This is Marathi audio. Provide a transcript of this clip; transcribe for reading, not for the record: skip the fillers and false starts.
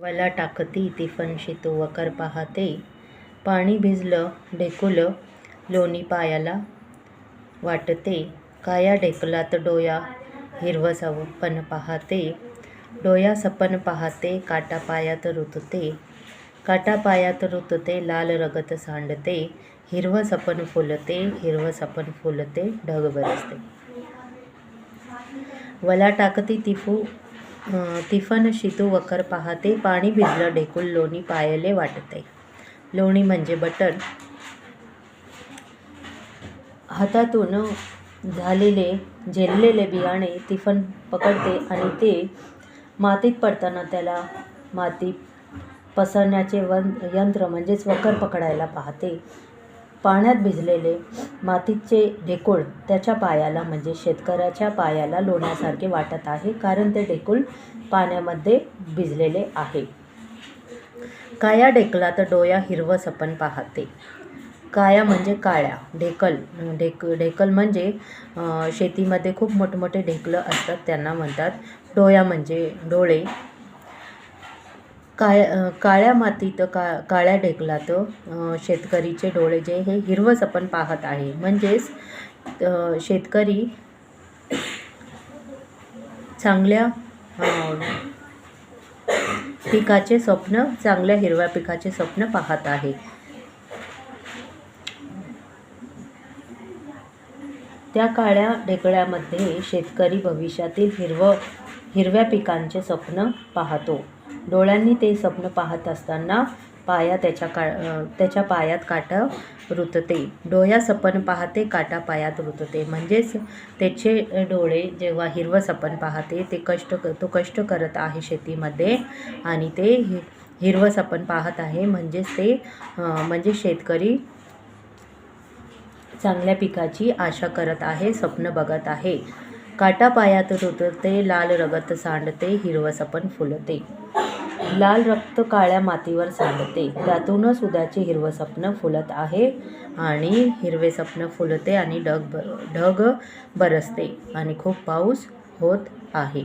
वला टाकती तिफनशी तो वकर पाहते, पाणी भिजलं ढेकुलं लोणी पायाला वाटते. काया ढेकलात डोया हिरवं सपन पाहते, डोया सपन पाहते. काटा पायात रुतते, काटा पायात रुतते. लाल रगत सांडते, हिरवं सपन फुलते, हिरवं सपन फुलते. ढग बरसते. वला टाकती तिफन शितू वकर पाहते, पाणी भिजलं ढेकुल लोणी पायले वाटते. लोणी म्हणजे बटन. हातातून झेललेले बियाणे तिफन पकडते आणि ते मातीत पडताना त्याला माती पसरण्याचे यंत्र म्हणजेच वकर पकडायला पाहते. पाण्यात भिजलेले मातीचे ढेकूळ त्याच्या पायाला म्हणजे शेतकऱ्याच्या पायाला लोण्यासारखे वाटत आहे, कारण ते ढेकूळ पाण्यामध्ये भिजलेले आहे. काया ढेकलात डोया हिरवं सपन पाहते. काया म्हणजे काळ्या, ढेकल म्हणजे शेतीमध्ये खूप मोठमोठे ढेकलं असतात त्यांना म्हणतात. डोया म्हणजे डोळे. काळ्या मातीत काळ्या ढेकलात शेतकरीचे डोळे जे हे हिरवं सपन पाहत आहे, म्हणजेच शेतकरी चांगल्या पिकाचे स्वप्न, चांगल्या हिरव्या पिकाचे स्वप्न पाहत आहे. त्या काळ्या ढेकळामध्ये शेतकरी भविष्यातील हिरव्या पिकांचे स्वप्न पाहतो. डोळ्यांनी ते स्वप्न पाहत असताना त्याच्या पायात काटा रुतते. डोया सपन पाहते, काटा पायात रुतते. म्हणजेच त्याचे डोळे जेव्हा हिरवं सपन पाहते तो कष्ट करत आहे शेतीमध्ये आणि ते हिरवं सपन पाहत आहे, म्हणजे शेतकरी चांगल्या पिकाची आशा करत आहे, स्वप्न बघत आहे. काटा पायात रुतते, लाल रगत सांडते, हिरवं सपन फुलते. लाल रक्त काळ्या मातीवर सांडते, त्यातूनच उद्याचे हिरवं स्वप्न फुलत आहे आणि हिरवे स्वप्न फुलते आणि ढग बरसते आणि खूप पाऊस होत आहे.